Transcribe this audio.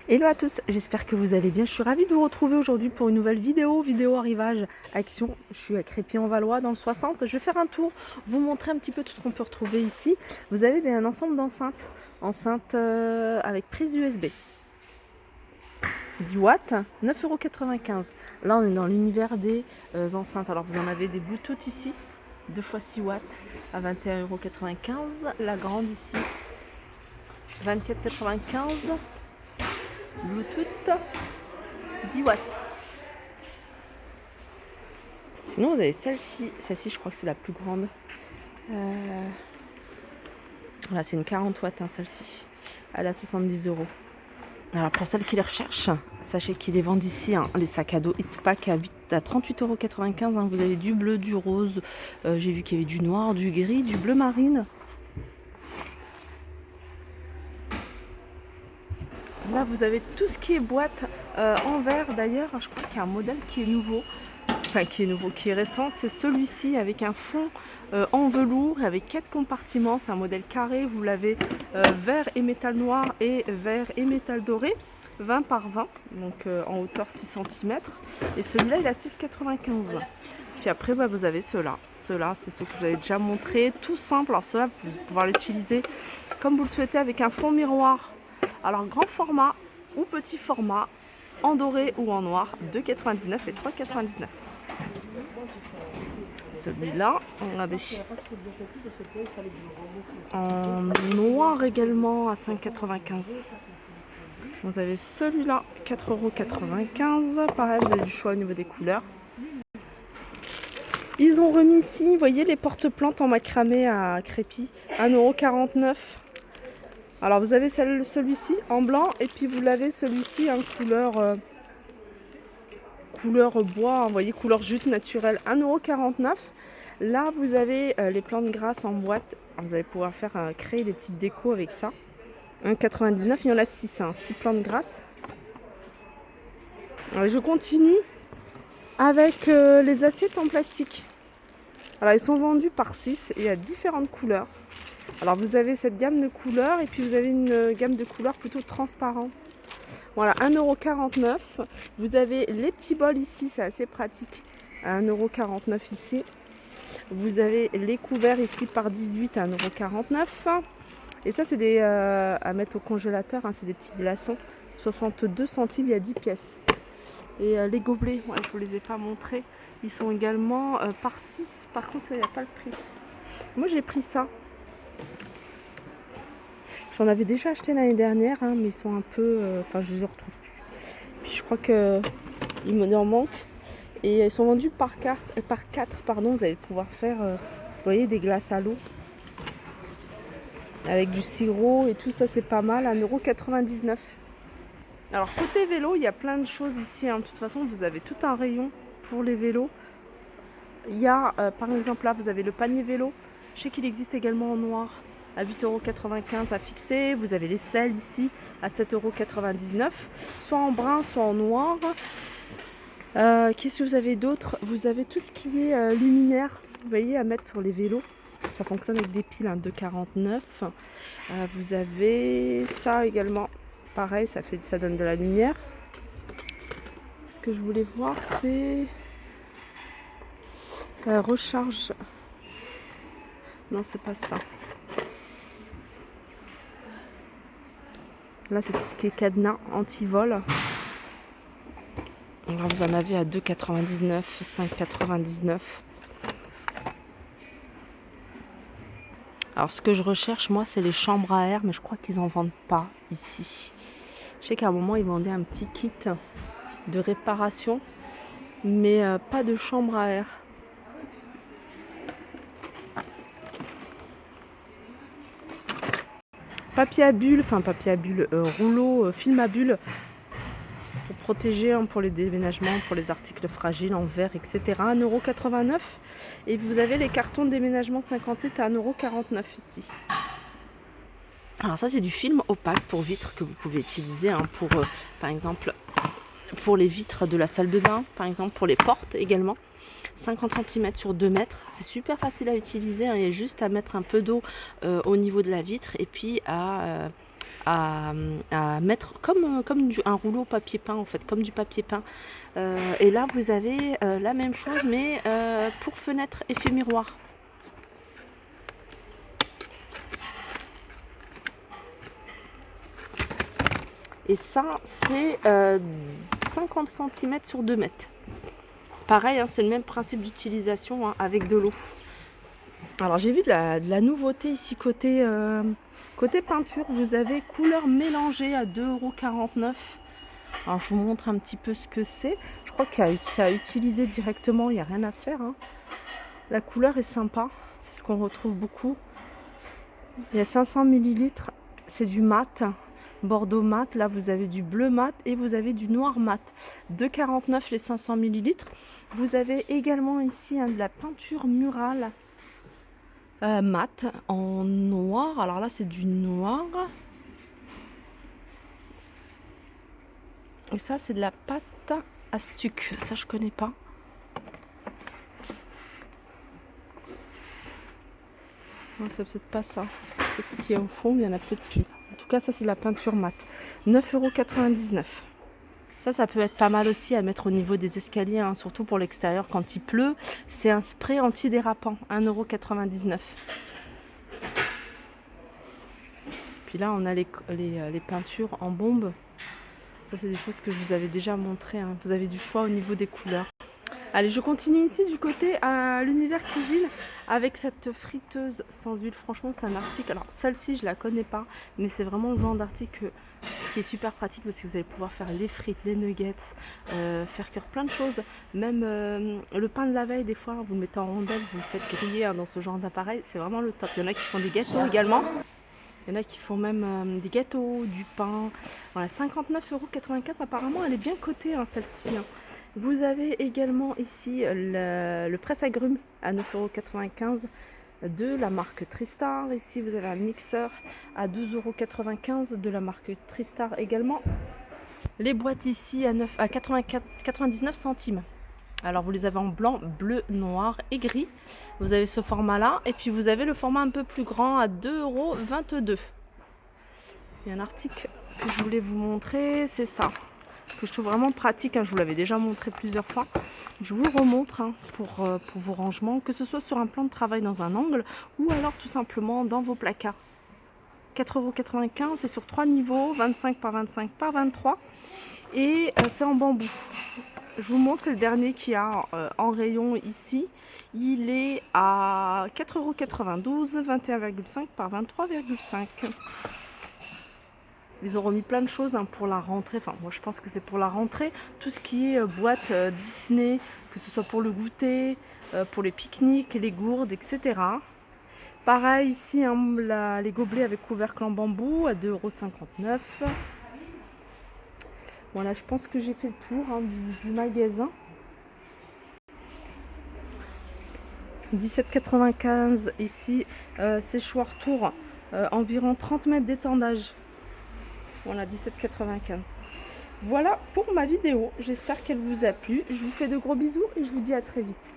Hello à tous, j'espère que vous allez bien. Je suis ravie de vous retrouver aujourd'hui pour une nouvelle vidéo arrivage action. Je suis à Crépy-en-Valois dans le 60. Je vais faire un tour, vous montrer un petit peu tout ce qu'on peut retrouver ici. Vous avez un ensemble d'enceintes, avec prise USB. 10 watts, 9,95 €. Là, on est dans l'univers des enceintes. Alors, vous en avez des Bluetooth ici, 2 x 6 watts à 21,95 €. La grande ici, 24,95 €. Bluetooth, 10 watts. Sinon, vous avez celle-ci. Celle-ci, je crois que c'est la plus grande. Voilà, c'est une 40 watts, hein, celle-ci. Elle a 70 €. Alors, pour celles qui les recherchent, sachez qu'ils les vendent ici, hein, les sacs à dos X-Pack à 38,95 €. Hein. Vous avez du bleu, du rose. J'ai vu qu'il y avait du noir, du gris, du bleu marine. Là, vous avez tout ce qui est boîte en verre. D'ailleurs, je crois qu'il y a un modèle qui est nouveau. Enfin, qui est récent. C'est celui-ci avec un fond en velours avec 4 compartiments. C'est un modèle carré. Vous l'avez vert et métal noir et vert et métal doré. 20 par 20, donc en hauteur 6 cm. Et celui-là, il a 6,95 €. Puis après, bah, vous avez ceux-là. Ceux-là, c'est ceux que je vous avais déjà montré. Tout simple. Alors ceux-là, vous pouvez pouvoir l'utiliser comme vous le souhaitez avec un fond miroir. Alors grand format ou petit format, en doré ou en noir, 2,99 € et 3,99 €. Celui-là, regardez, en noir également à 5,95 €. Vous avez celui-là, 4,95 €. Pareil, vous avez du choix au niveau des couleurs. Ils ont remis ici, vous voyez, les porte-plantes en macramé à Crépy, 1,49 €. Alors vous avez celui-ci en blanc et puis vous l'avez celui-ci en couleur bois, vous voyez, couleur jute naturelle, 1,49 €. Là vous avez les plantes grasses en boîte. Alors, vous allez pouvoir créer des petites décos avec ça. 1,99 €, il y en a 6, 6 plantes grasses. Alors, je continue avec les assiettes en plastique. Alors ils sont vendus par 6 et à différentes couleurs. Alors vous avez cette gamme de couleurs et puis vous avez une gamme de couleurs plutôt transparente. Voilà, 1,49 €. Vous avez les petits bols ici, c'est assez pratique. À 1,49 € ici. Vous avez les couverts ici par 18 à 1,49 €. Et ça, c'est des à mettre au congélateur, hein, c'est des petits glaçons. 62 centimes, il y a 10 pièces. Et les gobelets, ouais, je ne vous les ai pas montrés. Ils sont également par 6. Par contre, il n'y a pas le prix. Moi, j'ai pris ça. J'en avais déjà acheté l'année dernière, hein, mais ils sont un peu... Enfin, je les retrouve plus. Puis je crois qu'il m'en manque. Et ils sont vendus par 4, pardon. Vous allez pouvoir faire, vous voyez, des glaces à l'eau. Avec du sirop et tout ça, c'est pas mal. 1,99 €. Alors, côté vélo, il y a plein de choses ici. Hein. De toute façon, vous avez tout un rayon pour les vélos. Il y a, par exemple, là, vous avez le panier vélo. Je sais qu'il existe également en noir à 8,95 € à fixer. Vous avez les selles ici à 7,99 €, soit en brun, soit en noir. Qu'est-ce que vous avez d'autre? Vous avez tout ce qui est luminaire, vous voyez, à mettre sur les vélos. Ça fonctionne avec des piles, hein, de 49. Vous avez ça également. Pareil, ça donne de la lumière. Ce que je voulais voir, c'est recharge. Non, c'est pas ça. Là, c'est tout ce qui est cadenas anti-vol. Alors, vous en avez à 2,99 €, 5,99 €. Alors, ce que je recherche, moi, c'est les chambres à air, mais je crois qu'ils n'en vendent pas ici. Je sais qu'à un moment, ils vendaient un petit kit de réparation, mais pas de chambre à air. Papier à bulles, rouleau, film à bulles pour protéger, hein, pour les déménagements, pour les articles fragiles en verre, etc. 1,89 €. Et vous avez les cartons de déménagement 50 litres à 1,49 € ici. Alors ça, c'est du film opaque pour vitres que vous pouvez utiliser, hein, pour, par exemple, pour les vitres de la salle de bain, par exemple, pour les portes également. 50 cm sur 2 mètres. C'est super facile à utiliser, hein. Il y a juste à mettre un peu d'eau au niveau de la vitre et puis à à mettre comme un rouleau papier peint en fait, comme du papier peint. Et là vous avez la même chose mais pour fenêtre effet miroir. Et ça c'est 50 cm sur 2 mètres. Pareil, hein, c'est le même principe d'utilisation, hein, avec de l'eau. Alors j'ai vu de la nouveauté ici côté peinture. Vous avez couleur mélangée à 2,49 €. Alors je vous montre un petit peu ce que c'est. Je crois qu'il y a ça à utiliser directement, il n'y a rien à faire, hein. La couleur est sympa, c'est ce qu'on retrouve beaucoup. Il y a 500 ml, c'est du mat, bordeaux mat. Là vous avez du bleu mat et vous avez du noir mat. 2,49 € les 500 ml. Vous avez également ici, hein, de la peinture murale mat en noir. Alors là c'est du noir. Et ça c'est de la pâte à stuc. Ça je connais pas. Non, c'est peut-être pas ça. Peut-être ce qui est au fond, il y en a peut-être plus. En tout cas ça c'est de la peinture mat. 9,99 €. Ça peut être pas mal aussi à mettre au niveau des escaliers, hein, surtout pour l'extérieur quand il pleut. C'est un spray antidérapant, 1,99 €. Puis là, on a les peintures en bombe. Ça, c'est des choses que je vous avais déjà montrées, hein. Vous avez du choix au niveau des couleurs. Allez, je continue ici du côté à l'univers cuisine avec cette friteuse sans huile. Franchement, c'est un article. Alors, celle-ci, je la connais pas, mais c'est vraiment le genre d'article qui est super pratique parce que vous allez pouvoir faire les frites, les nuggets, faire cuire plein de choses. Même le pain de la veille, des fois, vous le mettez en rondelle, vous le faites griller, hein, dans ce genre d'appareil. C'est vraiment le top. Il y en a qui font des gâteaux également. Il y en a qui font même des gâteaux, du pain. Voilà, 59,84 €. Apparemment, elle est bien cotée, hein, celle-ci, hein. Vous avez également ici le presse-agrumes à 9,95 € de la marque Tristar. Ici, vous avez un mixeur à 12,95 € de la marque Tristar également. Les boîtes ici à 99 centimes. Alors vous les avez en blanc, bleu, noir et gris. Vous avez ce format là et puis vous avez le format un peu plus grand à 2,22 €. Il y a un article que je voulais vous montrer, c'est ça, que je trouve vraiment pratique, hein. Je vous l'avais déjà montré plusieurs fois. Je vous remontre, hein, pour vos rangements, que ce soit sur un plan de travail dans un angle ou alors tout simplement dans vos placards. 4,95 €, c'est sur 3 niveaux, 25 par 25 par 23 et c'est en bambou. Je vous montre, c'est le dernier qu'il y a en rayon ici. Il est à 4,92 €, 21,5 par 23,5. Ils ont remis plein de choses, hein, pour la rentrée. Enfin, moi je pense que c'est pour la rentrée. Tout ce qui est boîte Disney, que ce soit pour le goûter, pour les pique-niques, les gourdes, etc. Pareil ici, hein, les gobelets avec couvercle en bambou à 2,59 €. Voilà, je pense que j'ai fait le tour, hein, du magasin. 17,95 € ici, séchoir tour, environ 30 mètres d'étendage. Voilà, 17,95 €. Voilà pour ma vidéo, j'espère qu'elle vous a plu. Je vous fais de gros bisous et je vous dis à très vite.